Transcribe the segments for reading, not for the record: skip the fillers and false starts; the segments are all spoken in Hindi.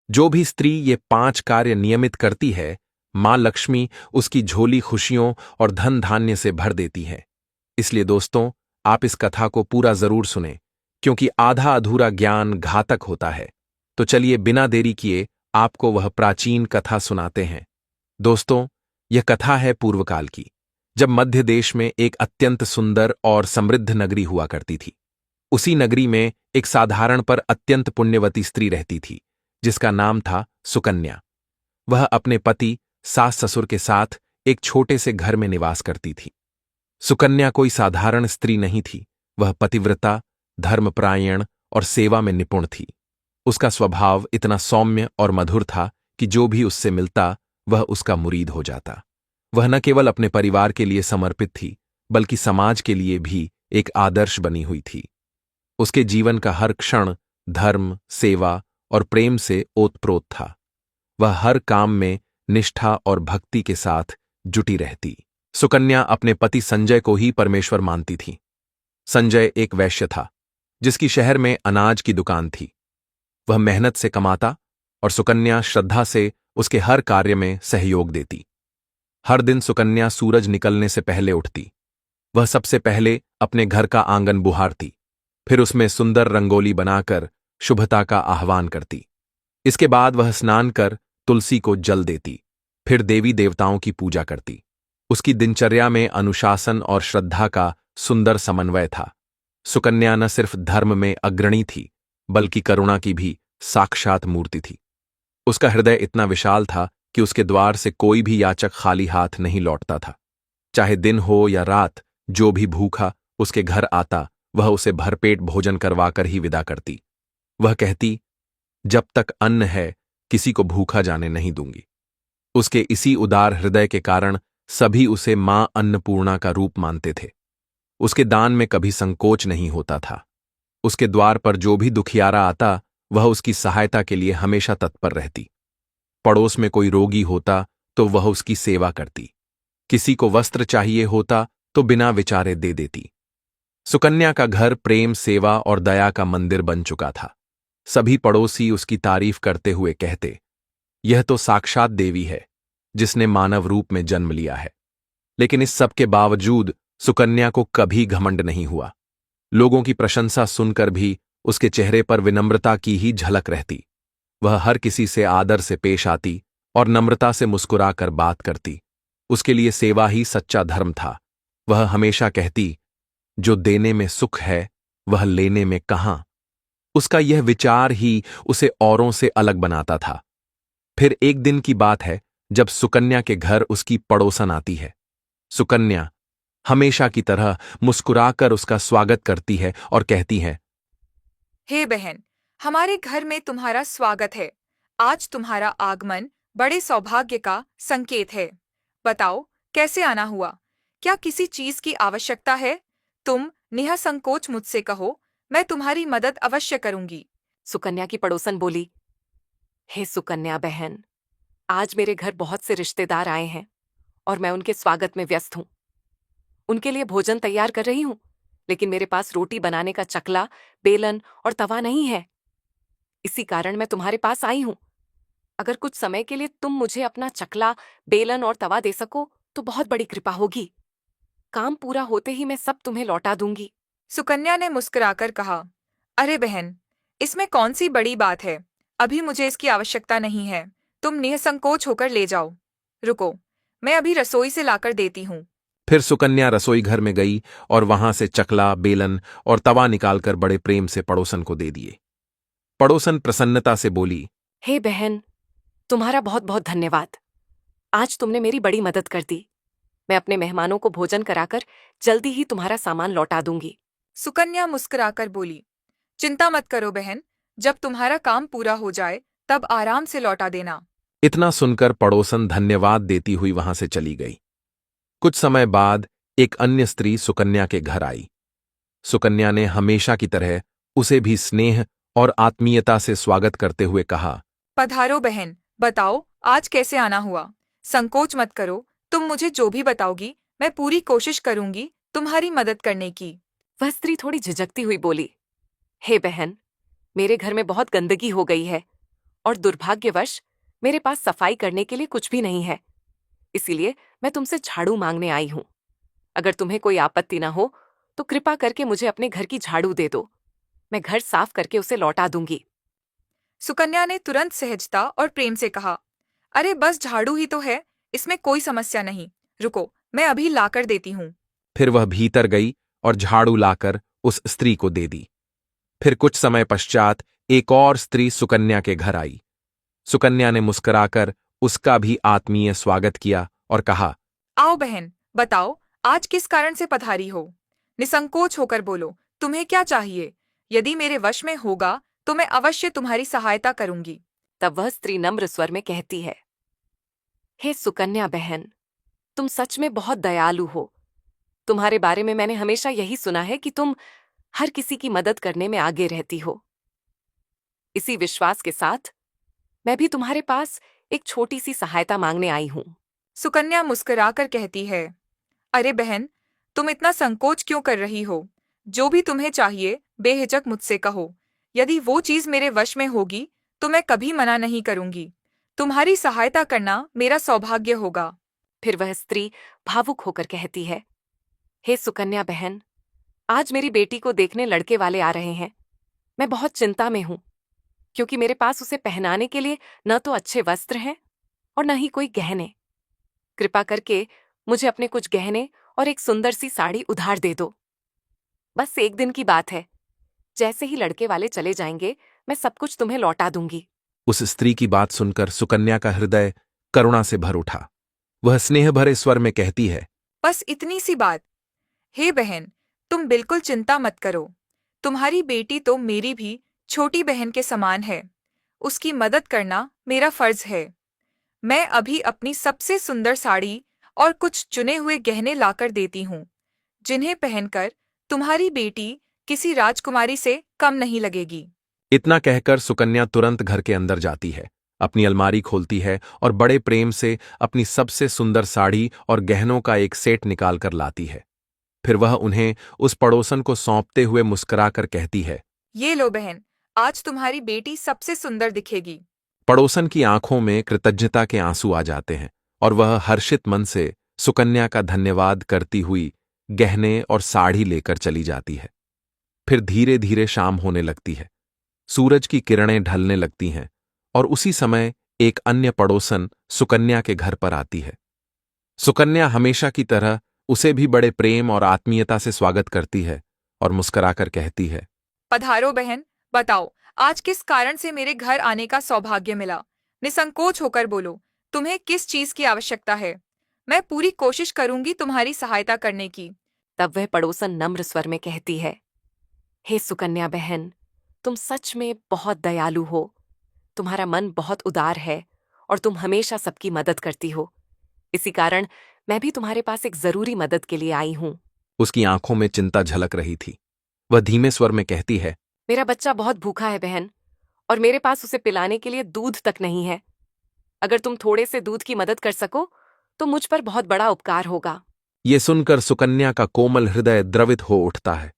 जो भी स्त्री ये 5 कार्य नियमित करती है, मां लक्ष्मी उसकी झोली खुशियों और धन धान्य से भर देती है। इसलिए दोस्तों, आप इस कथा को पूरा जरूर सुनें, क्योंकि आधा अधूरा ज्ञान घातक होता है। तो चलिए बिना देरी किए आपको वह प्राचीन कथा सुनाते हैं। दोस्तों, यह कथा है पूर्वकाल की, जब मध्य देश में एक अत्यंत सुंदर और समृद्ध नगरी हुआ करती थी। उसी नगरी में एक साधारण पर अत्यंत पुण्यवती स्त्री रहती थी, जिसका नाम था सुकन्या। वह अपने पति, सास ससुर के साथ एक छोटे से घर में निवास करती थी। सुकन्या कोई साधारण स्त्री नहीं थी, वह पतिव्रता, धर्मपरायण और सेवा में निपुण थी। उसका स्वभाव इतना सौम्य और मधुर था कि जो भी उससे मिलता वह उसका मुरीद हो जाता। वह न केवल अपने परिवार के लिए समर्पित थी, बल्कि समाज के लिए भी एक आदर्श बनी हुई थी। उसके जीवन का हर क्षण धर्म, सेवा और प्रेम से ओतप्रोत था। वह हर काम में निष्ठा और भक्ति के साथ जुटी रहती। सुकन्या अपने पति संजय को ही परमेश्वर मानती थी। संजय एक वैश्य था, जिसकी शहर में अनाज की दुकान थी। वह मेहनत से कमाता और सुकन्या श्रद्धा से उसके हर कार्य में सहयोग देती। हर दिन सुकन्या सूरज निकलने से पहले उठती। वह सबसे पहले अपने घर का आंगन बुहारती, फिर उसमें सुंदर रंगोली बनाकर शुभता का आह्वान करती। इसके बाद वह स्नान कर तुलसी को जल देती, फिर देवी देवताओं की पूजा करती। उसकी दिनचर्या में अनुशासन और श्रद्धा का सुंदर समन्वय था। सुकन्या न सिर्फ धर्म में अग्रणी थी, बल्कि करुणा की भी साक्षात मूर्ति थी। उसका हृदय इतना विशाल था कि उसके द्वार से कोई भी याचक खाली हाथ नहीं लौटता था। चाहे दिन हो या रात, जो भी भूखा उसके घर आता, वह उसे भरपेट भोजन करवाकर ही विदा करती। वह कहती, जब तक अन्न है किसी को भूखा जाने नहीं दूंगी। उसके इसी उदार हृदय के कारण सभी उसे मां अन्नपूर्णा का रूप मानते थे। उसके दान में कभी संकोच नहीं होता था। उसके द्वार पर जो भी दुखियारा आता, वह उसकी सहायता के लिए हमेशा तत्पर रहती। पड़ोस में कोई रोगी होता तो वह उसकी सेवा करती। किसी को वस्त्र चाहिए होता तो बिना विचारे दे देती। सुकन्या का घर प्रेम, सेवा और दया का मंदिर बन चुका था। सभी पड़ोसी उसकी तारीफ करते हुए कहते, यह तो साक्षात देवी है, जिसने मानव रूप में जन्म लिया है। लेकिन इस सब के बावजूद सुकन्या को कभी घमंड नहीं हुआ। लोगों की प्रशंसा सुनकर भी उसके चेहरे पर विनम्रता की ही झलक रहती। वह हर किसी से आदर से पेश आती और नम्रता से मुस्कुराकर बात करती। उसके लिए सेवा ही सच्चा धर्म था। वह हमेशा कहती, जो देने में सुख है वह लेने में कहां। उसका यह विचार ही उसे औरों से अलग बनाता था। फिर एक दिन की बात है, जब सुकन्या के घर उसकी पड़ोसन आती है। सुकन्या हमेशा की तरह मुस्कुराकर उसका स्वागत करती है और कहती है, हे बहन, हमारे घर में तुम्हारा स्वागत है। आज तुम्हारा आगमन बड़े सौभाग्य का संकेत है। बताओ, कैसे आना हुआ? क्या किसी चीज की आवश्यकता है? तुम निःसंकोच मुझसे कहो, मैं तुम्हारी मदद अवश्य करूंगी। सुकन्या की पड़ोसन बोली, हे सुकन्या बहन, आज मेरे घर बहुत से रिश्तेदार आए हैं और मैं उनके स्वागत में व्यस्त हूँ। उनके लिए भोजन तैयार कर रही हूँ, लेकिन मेरे पास रोटी बनाने का चकला, बेलन और तवा नहीं है। इसी कारण मैं तुम्हारे पास आई हूँ। अगर कुछ समय के लिए तुम मुझे अपना चकला, बेलन और तवा दे सको तो बहुत बड़ी कृपा होगी। काम पूरा होते ही मैं सब तुम्हें लौटा दूंगी। सुकन्या ने मुस्कुराकर कहा, अरे बहन, इसमें कौन सी बड़ी बात है? अभी मुझे इसकी आवश्यकता नहीं है। तुम निःसंकोच होकर ले जाओ। रुको, मैं अभी रसोई से लाकर देती हूँ। फिर सुकन्या रसोई घर में गई और वहां से चकला, बेलन और तवा निकालकर बड़े प्रेम से पड़ोसन को दे दिए। पड़ोसन प्रसन्नता से बोली, हे बहन, तुम्हारा बहुत बहुत धन्यवाद। आज तुमने मेरी बड़ी मदद कर दी। मैं अपने मेहमानों को भोजन कराकर जल्दी ही तुम्हारा सामान लौटा दूंगी। सुकन्या मुस्कुराकर बोली, चिंता मत करो बहन, जब तुम्हारा काम पूरा हो जाए तब आराम से लौटा देना। इतना सुनकर पड़ोसन धन्यवाद देती हुई वहां से चली गई। कुछ समय बाद एक अन्य स्त्री सुकन्या के घर आई। सुकन्या ने हमेशा की तरह उसे भी स्नेह और आत्मीयता से स्वागत करते हुए कहा, पधारो बहन, बताओ आज कैसे आना हुआ? संकोच मत करो, तुम मुझे जो भी बताओगी मैं पूरी कोशिश करूंगी तुम्हारी मदद करने की। वह स्त्री थोड़ी झिझकती हुई बोली, हे बहन, मेरे घर में बहुत गंदगी हो गई है और दुर्भाग्यवश मेरे पास सफाई करने के लिए कुछ भी नहीं है। इसीलिए मैं तुमसे झाड़ू मांगने आई हूं। अगर तुम्हें कोई आपत्ति ना हो तो कृपा करके मुझे अपने घर की झाड़ू दे दो। मैं घर साफ करके उसे लौटा दूंगी। सुकन्या ने तुरंत सहजता और प्रेम से कहा, अरे बस झाड़ू ही तो है, इसमें कोई समस्या नहीं। रुको, मैं अभी लाकर देती हूँ। फिर वह भीतर गई और झाड़ू लाकर उस स्त्री को दे दी। फिर कुछ समय पश्चात एक और स्त्री सुकन्या के घर आई। सुकन्या ने मुस्कुराकर उसका भी आत्मीय स्वागत किया और कहा, आओ बहन, बताओ आज किस कारण से पधारी हो। निसंकोच होकर बोलो, तुम्हें क्या चाहिए। यदि मेरे वश में होगा तो मैं अवश्य तुम्हारी सहायता करूंगी। तब वह स्त्री नम्र स्वर में कहती है, हे सुकन्या बहन, तुम सच में बहुत दयालु हो। तुम्हारे बारे में मैंने हमेशा यही सुना है कि तुम हर किसी की मदद करने में आगे रहती हो। इसी विश्वास के साथ मैं भी तुम्हारे पास एक छोटी सी सहायता मांगने आई हूं। सुकन्या मुस्कुराकर कहती है, अरे बहन, तुम इतना संकोच क्यों कर रही हो। जो भी तुम्हें चाहिए बेहिचक मुझसे कहो। यदि वो चीज मेरे वश में होगी तो मैं कभी मना नहीं करूंगी। तुम्हारी सहायता करना मेरा सौभाग्य होगा। फिर वह स्त्री भावुक होकर कहती है, हे सुकन्या बहन, आज मेरी बेटी को देखने लड़के वाले आ रहे हैं। मैं बहुत चिंता में हूं, क्योंकि मेरे पास उसे पहनाने के लिए न तो अच्छे वस्त्र हैं और न ही कोई गहने। कृपा करके मुझे अपने कुछ गहने और एक सुंदर सी साड़ी उधार दे दो। बस एक दिन की बात है। जैसे ही लड़के वाले चले जाएंगे मैं सब कुछ तुम्हें लौटा दूंगी। उस स्त्री की बात सुनकर सुकन्या का हृदय करुणा से भर उठा। वह स्नेह भरे स्वर में कहती है, बस इतनी सी बात। हे बहन, तुम बिल्कुल चिंता मत करो। तुम्हारी बेटी तो मेरी भी छोटी बहन के समान है। उसकी मदद करना मेरा फर्ज है। मैं अभी अपनी सबसे सुंदर साड़ी और कुछ चुने हुए गहने लाकर देती हूँ, जिन्हें पहनकर तुम्हारी बेटी किसी राजकुमारी से कम नहीं लगेगी। इतना कहकर सुकन्या तुरंत घर के अंदर जाती है, अपनी अलमारी खोलती है और बड़े प्रेम से अपनी सबसे सुंदर साड़ी और गहनों का एक सेट निकाल कर लाती है। फिर वह उन्हें उस पड़ोसन को सौंपते हुए मुस्कुराकर कहती है, ये लो बहन, आज तुम्हारी बेटी सबसे सुंदर दिखेगी। पड़ोसन की आंखों में कृतज्ञता के आंसू आ जाते हैं और वह हर्षित मन से सुकन्या का धन्यवाद करती हुई गहने और साड़ी लेकर चली जाती है। फिर धीरे धीरे शाम होने लगती है। सूरज की किरणें ढलने लगती हैं और उसी समय एक अन्य पड़ोसन सुकन्या के घर पर आती है। सुकन्या हमेशा की तरह उसे भी बड़े प्रेम और आत्मीयता से स्वागत करती है और मुस्कुराकर कहती है, पधारो बहन, बताओ आज किस कारण से मेरे घर आने का सौभाग्य मिला। निसंकोच होकर बोलो, तुम्हें किस चीज की आवश्यकता है। मैं पूरी कोशिश करूंगी तुम्हारी सहायता करने की। तब वह पड़ोसन नम्र स्वर में कहती है, हे सुकन्या बहन, तुम सच में बहुत दयालु हो। तुम्हारा मन बहुत उदार है और तुम हमेशा सबकी मदद करती हो। इसी कारण मैं भी तुम्हारे पास एक जरूरी मदद के लिए आई हूं। उसकी आंखों में चिंता झलक रही थी। वह धीमे स्वर में कहती है, मेरा बच्चा बहुत भूखा है बहन, और मेरे पास उसे पिलाने के लिए दूध तक नहीं है। अगर तुम थोड़े से दूध की मदद कर सको तो मुझ पर बहुत बड़ा उपकार होगा। ये सुनकर सुकन्या का कोमल हृदय द्रवित हो उठता है।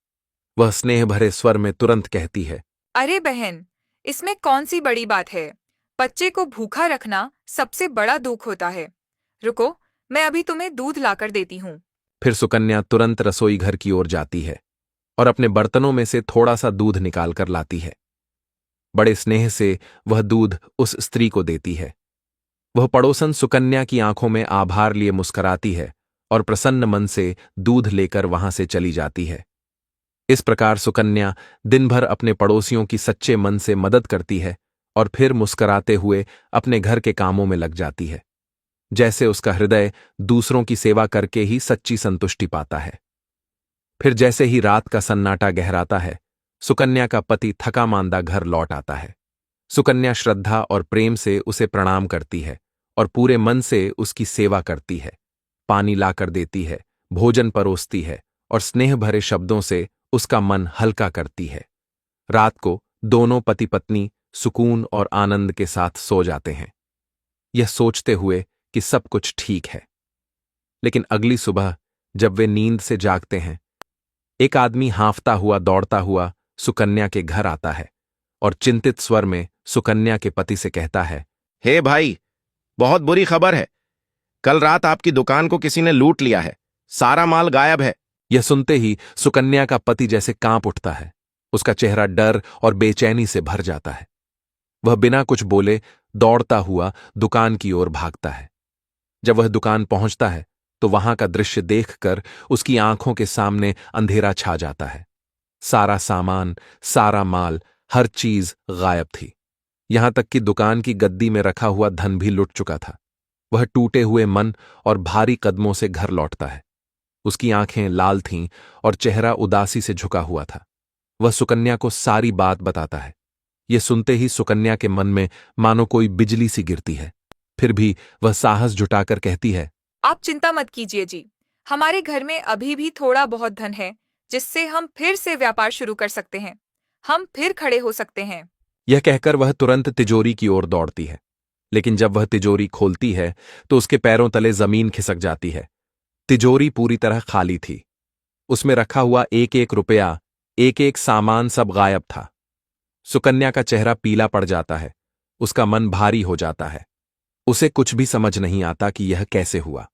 वह स्नेह भरे स्वर में तुरंत कहती है, अरे बहन, इसमें कौन सी बड़ी बात है। बच्चे को भूखा रखना सबसे बड़ा दुख होता है। रुको, मैं अभी तुम्हें दूध लाकर देती हूँ। फिर सुकन्या तुरंत रसोई घर की ओर जाती है और अपने बर्तनों में से थोड़ा सा दूध निकाल कर लाती है। बड़े स्नेह से वह दूध उस स्त्री को देती है। वह पड़ोसन सुकन्या की आंखों में आभार लिए मुस्कुराती है और प्रसन्न मन से दूध लेकर वहां से चली जाती है। इस प्रकार सुकन्या दिन भर अपने पड़ोसियों की सच्चे मन से मदद करती है और फिर मुस्कुराते हुए अपने घर के कामों में लग जाती है, जैसे उसका हृदय दूसरों की सेवा करके ही सच्ची संतुष्टि पाता है। फिर जैसे ही रात का सन्नाटा गहराता है, सुकन्या का पति थका मांदा घर लौट आता है। सुकन्या श्रद्धा और प्रेम से उसे प्रणाम करती है और पूरे मन से उसकी सेवा करती है, पानी लाकर देती है, भोजन परोसती है और स्नेह भरे शब्दों से उसका मन हल्का करती है। रात को दोनों पति पत्नी सुकून और आनंद के साथ सो जाते हैं, यह सोचते हुए कि सब कुछ ठीक है। लेकिन अगली सुबह जब वे नींद से जागते हैं, एक आदमी हांफता हुआ दौड़ता हुआ सुकन्या के घर आता है और चिंतित स्वर में सुकन्या के पति से कहता है, हे भाई, बहुत बुरी खबर है। कल रात आपकी दुकान को किसी ने लूट लिया है। सारा माल गायब है। यह सुनते ही सुकन्या का पति जैसे कांप उठता है। उसका चेहरा डर और बेचैनी से भर जाता है। वह बिना कुछ बोले दौड़ता हुआ दुकान की ओर भागता है। जब वह दुकान पहुंचता है तो वहां का दृश्य देखकर उसकी आंखों के सामने अंधेरा छा जाता है। सारा सामान, सारा माल, हर चीज गायब थी। यहां तक कि दुकान की गद्दी में रखा हुआ धन भी लुट चुका था। वह टूटे हुए मन और भारी कदमों से घर लौटता है। उसकी आंखें लाल थीं और चेहरा उदासी से झुका हुआ था। वह सुकन्या को सारी बात बताता है। यह सुनते ही सुकन्या के मन में मानो कोई बिजली सी गिरती है। फिर भी वह साहस जुटाकर कहती है, आप चिंता मत कीजिए जी। हमारे घर में अभी भी थोड़ा बहुत धन है, जिससे हम फिर से व्यापार शुरू कर सकते हैं। हम फिर खड़े हो सकते हैं। यह कहकर वह तुरंत तिजोरी की ओर दौड़ती है। लेकिन जब वह तिजोरी खोलती है तो उसके पैरों तले जमीन खिसक जाती है। तिजोरी पूरी तरह खाली थी। उसमें रखा हुआ एक एक रुपया, एक एक सामान सब गायब था। सुकन्या का चेहरा पीला पड़ जाता है। उसका मन भारी हो जाता है। उसे कुछ भी समझ नहीं आता कि यह कैसे हुआ।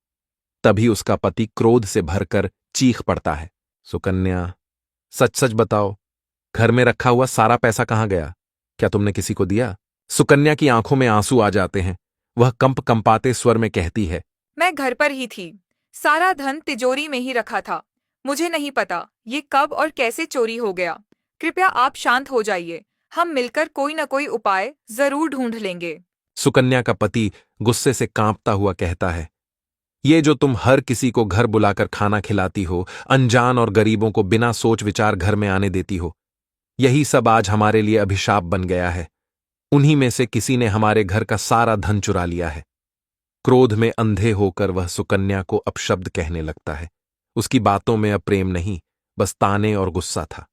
तभी उसका पति क्रोध से भरकर चीख पड़ता है, सुकन्या, सच सच बताओ, घर में रखा हुआ सारा पैसा कहाँ गया? क्या तुमने किसी को दिया? सुकन्या की आंखों में आंसू आ जाते हैं। वह कंपाते स्वर में कहती है, मैं घर पर ही थी। सारा धन तिजोरी में ही रखा था। मुझे नहीं पता ये कब और कैसे चोरी हो गया। कृपया आप शांत हो जाइए। हम मिलकर कोई न कोई उपाय जरूर ढूंढ लेंगे। सुकन्या का पति गुस्से से कांपता हुआ कहता है, ये जो तुम हर किसी को घर बुलाकर खाना खिलाती हो, अनजान और गरीबों को बिना सोच विचार घर में आने देती हो, यही सब आज हमारे लिए अभिशाप बन गया है। उन्हीं में से किसी ने हमारे घर का सारा धन चुरा लिया है। क्रोध में अंधे होकर वह सुकन्या को अपशब्द कहने लगता है। उसकी बातों में अब प्रेम नहीं, बस ताने और गुस्सा था।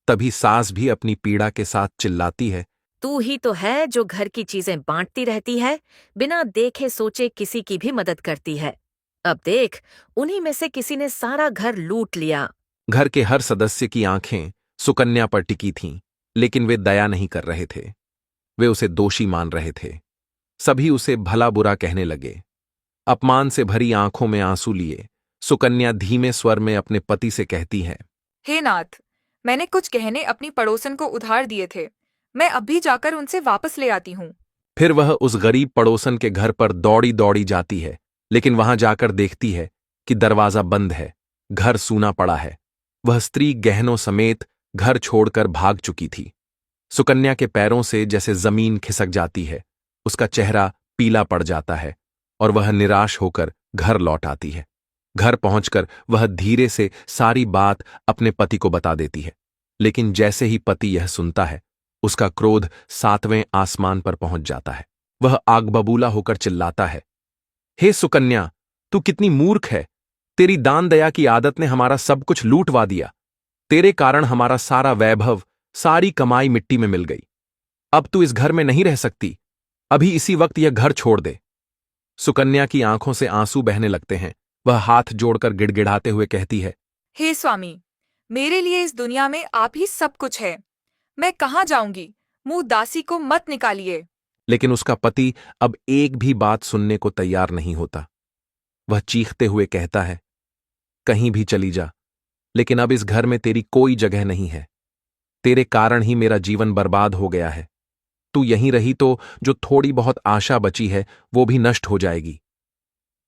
तभी सास भी अपनी पीड़ा के साथ चिल्लाती है, तू ही तो है जो घर की चीजें बांटती रहती है, बिना देखे सोचे किसी की भी मदद करती है। अब देख, उन्हीं में से किसी ने सारा घर लूट लिया। घर के हर सदस्य की आंखें सुकन्या पर टिकी थीं, लेकिन वे दया नहीं कर रहे थे। वे उसे दोषी मान रहे थे। सभी उसे भला बुरा कहने लगे। अपमान से भरी आंखों में आंसू लिए सुकन्या धीमे स्वर में अपने पति से कहती है, हे नाथ, मैंने कुछ गहने अपनी पड़ोसन को उधार दिए थे। मैं अभी जाकर उनसे वापस ले आती हूँ। फिर वह उस गरीब पड़ोसन के घर पर दौड़ी दौड़ी जाती है, लेकिन वहां जाकर देखती है कि दरवाजा बंद है, घर सूना पड़ा है। वह स्त्री गहनों समेत घर छोड़कर भाग चुकी थी। सुकन्या के पैरों से जैसे जमीन खिसक जाती है। उसका चेहरा पीला पड़ जाता है और वह निराश होकर घर लौट आती है। घर पहुंचकर वह धीरे से सारी बात अपने पति को बता देती है। लेकिन जैसे ही पति यह सुनता है, उसका क्रोध 7वें आसमान पर पहुंच जाता है। वह आग बबूला होकर चिल्लाता है, हे सुकन्या, तू कितनी मूर्ख है। तेरी दान दया की आदत ने हमारा सब कुछ लूटवा दिया। तेरे कारण हमारा सारा वैभव, सारी कमाई मिट्टी में मिल गई। अब तू इस घर में नहीं रह सकती। अभी इसी वक्त यह घर छोड़ दे। सुकन्या की आंखों से आंसू बहने लगते हैं। वह हाथ जोड़कर गिड़गिड़ाते हुए कहती है, हे स्वामी, मेरे लिए इस दुनिया में आप ही सब कुछ है। मैं कहाँ जाऊंगी? मुंह दासी को मत निकालिए। लेकिन उसका पति अब एक भी बात सुनने को तैयार नहीं होता। वह चीखते हुए कहता है, कहीं भी चली जा, लेकिन अब इस घर में तेरी कोई जगह नहीं है। तेरे कारण ही मेरा जीवन बर्बाद हो गया है। तू यहीं रही तो जो थोड़ी बहुत आशा बची है वो भी नष्ट हो जाएगी।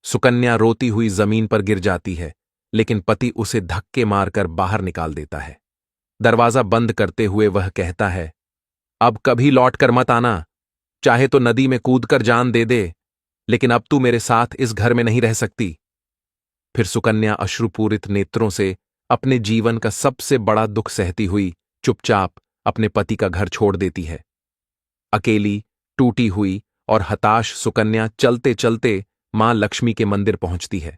सुकन्या रोती हुई जमीन पर गिर जाती है, लेकिन पति उसे धक्के मारकर बाहर निकाल देता है। दरवाजा बंद करते हुए वह कहता है, अब कभी लौट कर मत आना। चाहे तो नदी में कूदकर जान दे दे, लेकिन अब तू मेरे साथ इस घर में नहीं रह सकती। फिर सुकन्या अश्रुपूरित नेत्रों से अपने जीवन का सबसे बड़ा दुख सहती हुई चुपचाप अपने पति का घर छोड़ देती है। अकेली, टूटी हुई और हताश सुकन्या चलते चलते मां लक्ष्मी के मंदिर पहुंचती है।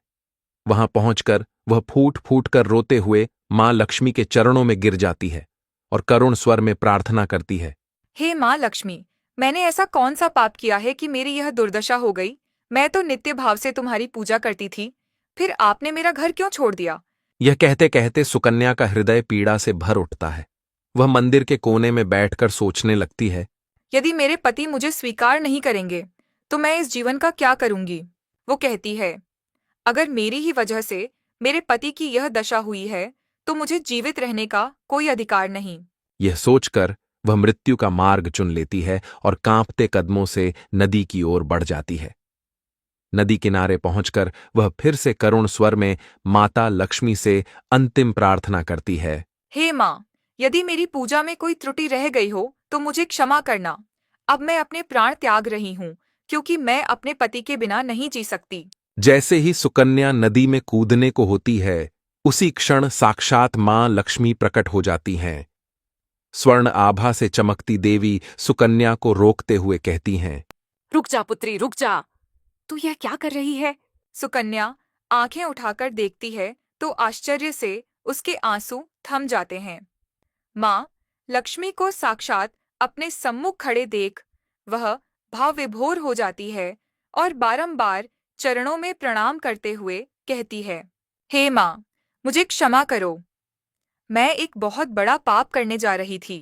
वहां पहुंचकर वह फूट फूट कर रोते हुए मां लक्ष्मी के चरणों में गिर जाती है और करुण स्वर में प्रार्थना करती है, हे माँ लक्ष्मी, मैंने ऐसा कौन सा पाप किया है कि मेरी यह दुर्दशा हो गई? मैं तो नित्य भाव से तुम्हारी पूजा करती थी, फिर आपने मेरा घर क्यों छोड़ दिया? यह कहते कहते सुकन्या का हृदय पीड़ा से भर उठता है वह मंदिर के कोने में बैठकर सोचने लगती है। यदि मेरे पति मुझे स्वीकार नहीं करेंगे तो मैं इस जीवन का क्या करूंगी। वो कहती है, अगर मेरी ही वजह से मेरे पति की यह दशा हुई है तो मुझे जीवित रहने का कोई अधिकार नहीं। यह सोचकर वह मृत्यु का मार्ग चुन लेती है और कांपते कदमों से नदी की ओर बढ़ जाती है। नदी किनारे पहुंचकर वह फिर से करुण स्वर में माता लक्ष्मी से अंतिम प्रार्थना करती है। हे माँ, यदि मेरी पूजा में कोई त्रुटि रह गई हो तो मुझे क्षमा करना। अब मैं अपने प्राण त्याग रही हूँ क्योंकि मैं अपने पति के बिना नहीं जी सकती। जैसे ही सुकन्या नदी में कूदने को होती है, उसी क्षण साक्षात मां लक्ष्मी प्रकट हो जाती हैं। स्वर्ण आभा से चमकती देवी सुकन्या को रोकते हुए कहती हैं। रुक जा पुत्री, रुक जा। तू यह क्या कर रही है? सुकन्या आंखें उठाकर देखती है तो आश्चर्य से उसके आंसू थम जाते हैं। माँ लक्ष्मी को साक्षात अपने सम्मुख खड़े देख वह भाव विभोर हो जाती है और बारंबार चरणों में प्रणाम करते हुए कहती है, हे माँ, मुझे क्षमा करो। मैं एक बहुत बड़ा पाप करने जा रही थी।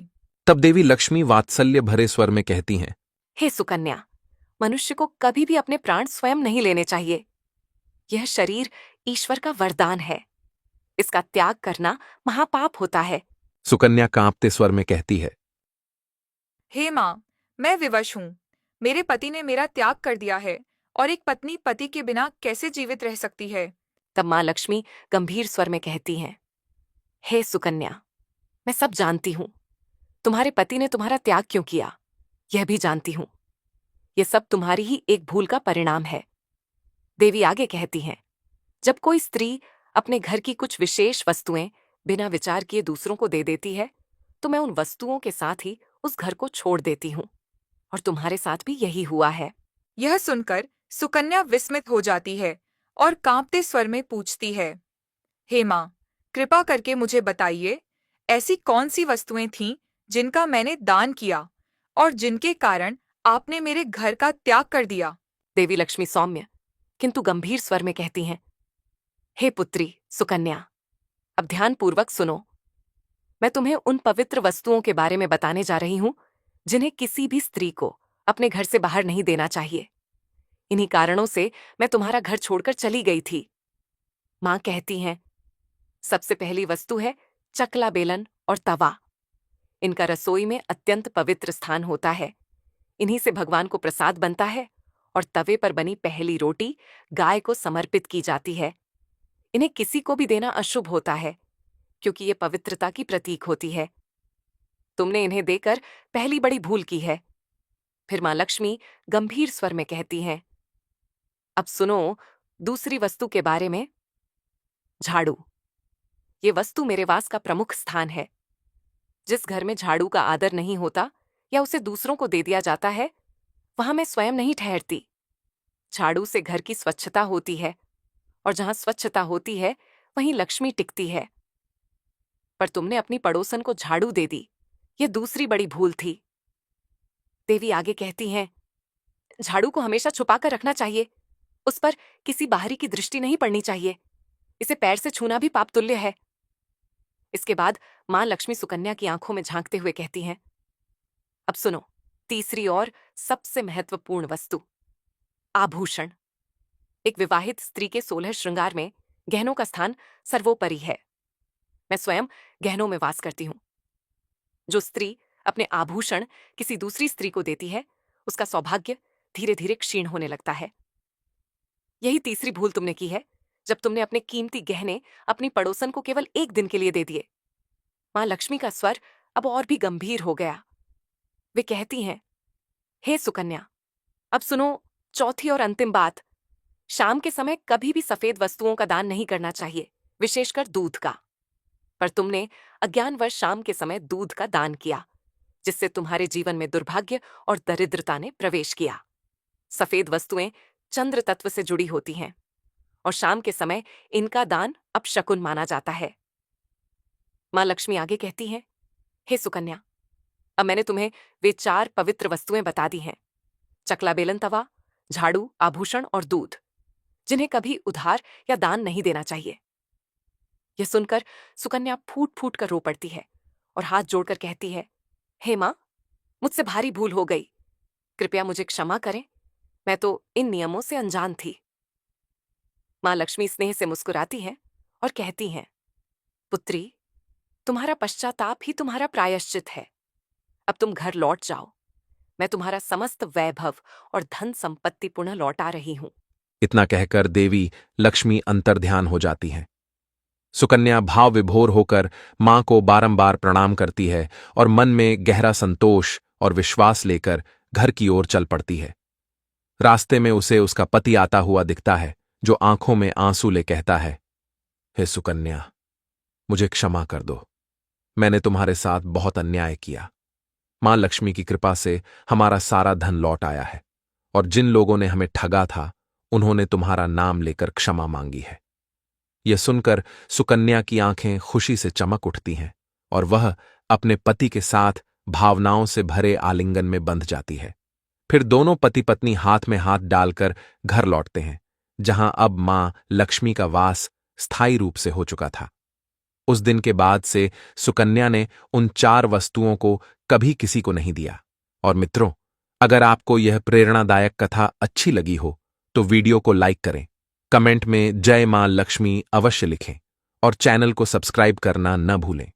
तब देवी लक्ष्मी वात्सल्य भरे स्वर में कहती हैं। हे सुकन्या, मनुष्य को कभी भी अपने प्राण स्वयं नहीं लेने चाहिए। यह शरीर ईश्वर का वरदान है। इसका त्याग करना महापाप होता है। सुकन्या कांपते स्वर में कहती है। हे माँ, मैं विवश हूँ। मेरे पति ने मेरा त्याग कर दिया है और एक पत्नी पति के बिना कैसे जीवित रह सकती है। तब मां लक्ष्मी गंभीर स्वर में कहती हैं, हे सुकन्या, मैं सब जानती हूं। तुम्हारे पति ने तुम्हारा त्याग क्यों किया, यह भी जानती हूं। यह सब तुम्हारी ही एक भूल का परिणाम है। देवी आगे कहती हैं, जब कोई स्त्री अपने घर की कुछ विशेष वस्तुएं बिना विचार किए दूसरों को दे देती है तो मैं उन वस्तुओं के साथ ही उस घर को छोड़ देती हूं। और तुम्हारे साथ भी यही हुआ है। यह सुनकर सुकन्या विस्मित हो जाती है और कांपते स्वर में पूछती है, हे माँ, कृपा करके मुझे बताइए, ऐसी कौन सी वस्तुएं थीं जिनका मैंने दान किया और जिनके कारण आपने मेरे घर का त्याग कर दिया। देवी लक्ष्मी सौम्य किंतु गंभीर स्वर में कहती हैं, हे पुत्री सुकन्या, अब ध्यानपूर्वक सुनो। मैं तुम्हें उन पवित्र वस्तुओं के बारे में बताने जा रही हूं जिन्हें किसी भी स्त्री को अपने घर से बाहर नहीं देना चाहिए। इन्हीं कारणों से मैं तुम्हारा घर छोड़कर चली गई थी। मां कहती हैं, सबसे पहली वस्तु है चकला बेलन और तवा। इनका रसोई में अत्यंत पवित्र स्थान होता है। इन्हीं से भगवान को प्रसाद बनता है और तवे पर बनी पहली रोटी गाय को समर्पित की जाती है। इन्हें किसी को भी देना अशुभ होता है क्योंकि ये पवित्रता की प्रतीक होती है। तुमने इन्हें देकर पहली बड़ी भूल की है। फिर मां लक्ष्मी गंभीर स्वर में कहती हैं, अब सुनो दूसरी वस्तु के बारे में। झाड़ू। ये वस्तु मेरे वास का प्रमुख स्थान है। जिस घर में झाड़ू का आदर नहीं होता या उसे दूसरों को दे दिया जाता है, वहां मैं स्वयं नहीं ठहरती। झाड़ू से घर की स्वच्छता होती है और जहां स्वच्छता होती है वहीं लक्ष्मी टिकती है। पर तुमने अपनी पड़ोसन को झाड़ू दे दी, यह दूसरी बड़ी भूल थी। देवी आगे कहती हैं, झाड़ू को हमेशा छुपाकर रखना चाहिए। उस पर किसी बाहरी की दृष्टि नहीं पड़नी चाहिए। इसे पैर से छूना भी पाप तुल्य है। इसके बाद मां लक्ष्मी सुकन्या की आंखों में झांकते हुए कहती हैं, अब सुनो तीसरी और सबसे महत्वपूर्ण वस्तु, आभूषण। एक विवाहित स्त्री के 16 श्रृंगार में गहनों का स्थान सर्वोपरि है। मैं स्वयं गहनों में वास करती हूं। जो स्त्री अपने आभूषण किसी दूसरी स्त्री को देती है, उसका सौभाग्य धीरे धीरे क्षीण होने लगता है। यही तीसरी भूल तुमने की है जब तुमने अपने कीमती गहने अपनी पड़ोसन को केवल एक दिन के लिए दे दिए। मां लक्ष्मी का स्वर अब और भी गंभीर हो गया। वे कहती हैं, हे सुकन्या, अब सुनो चौथी और अंतिम बात। शाम के समय कभी भी सफेद वस्तुओं का दान नहीं करना चाहिए, विशेषकर दूध का। पर तुमने अज्ञानवश शाम के समय दूध का दान किया, जिससे तुम्हारे जीवन में दुर्भाग्य और दरिद्रता ने प्रवेश किया। सफेद वस्तुएं चंद्र तत्व से जुड़ी होती हैं और शाम के समय इनका दान अपशकुन माना जाता है। मां लक्ष्मी आगे कहती हैं, हे सुकन्या, अब मैंने तुम्हें वे 4 पवित्र वस्तुएं बता दी हैं, चकला बेलन तवा, झाड़ू, आभूषण और दूध, जिन्हें कभी उधार या दान नहीं देना चाहिए। यह सुनकर सुकन्या फूट फूट कर रो पड़ती है और हाथ जोड़कर कहती है, हे माँ, मुझसे भारी भूल हो गई, कृपया मुझे क्षमा करें, मैं तो इन नियमों से अनजान थी। माँ लक्ष्मी स्नेह से मुस्कुराती हैं और कहती हैं, पुत्री, तुम्हारा पश्चाताप ही तुम्हारा प्रायश्चित है। अब तुम घर लौट जाओ, मैं तुम्हारा समस्त वैभव और धन संपत्ति पुनः लौटा रही हूं। इतना कहकर देवी लक्ष्मी अंतर्ध्यान हो जाती हैं। सुकन्या भाव विभोर होकर मां को बारंबार प्रणाम करती है और मन में गहरा संतोष और विश्वास लेकर घर की ओर चल पड़ती है। रास्ते में उसे उसका पति आता हुआ दिखता है, जो आंखों में आंसू ले कहता है, हे सुकन्या, मुझे क्षमा कर दो, मैंने तुम्हारे साथ बहुत अन्याय किया। मां लक्ष्मी की कृपा से हमारा सारा धन लौट आया है और जिन लोगों ने हमें ठगा था उन्होंने तुम्हारा नाम लेकर क्षमा मांगी है। यह सुनकर सुकन्या की आंखें खुशी से चमक उठती हैं और वह अपने पति के साथ भावनाओं से भरे आलिंगन में बंध जाती है। फिर दोनों पति पत्नी हाथ में हाथ डालकर घर लौटते हैं, जहां अब मां लक्ष्मी का वास स्थायी रूप से हो चुका था। उस दिन के बाद से सुकन्या ने उन 4 वस्तुओं को कभी किसी को नहीं दिया। और मित्रों, अगर आपको यह प्रेरणादायक कथा अच्छी लगी हो तो वीडियो को लाइक करें, कमेंट में जय मां लक्ष्मी अवश्य लिखें और चैनल को सब्सक्राइब करना न भूलें।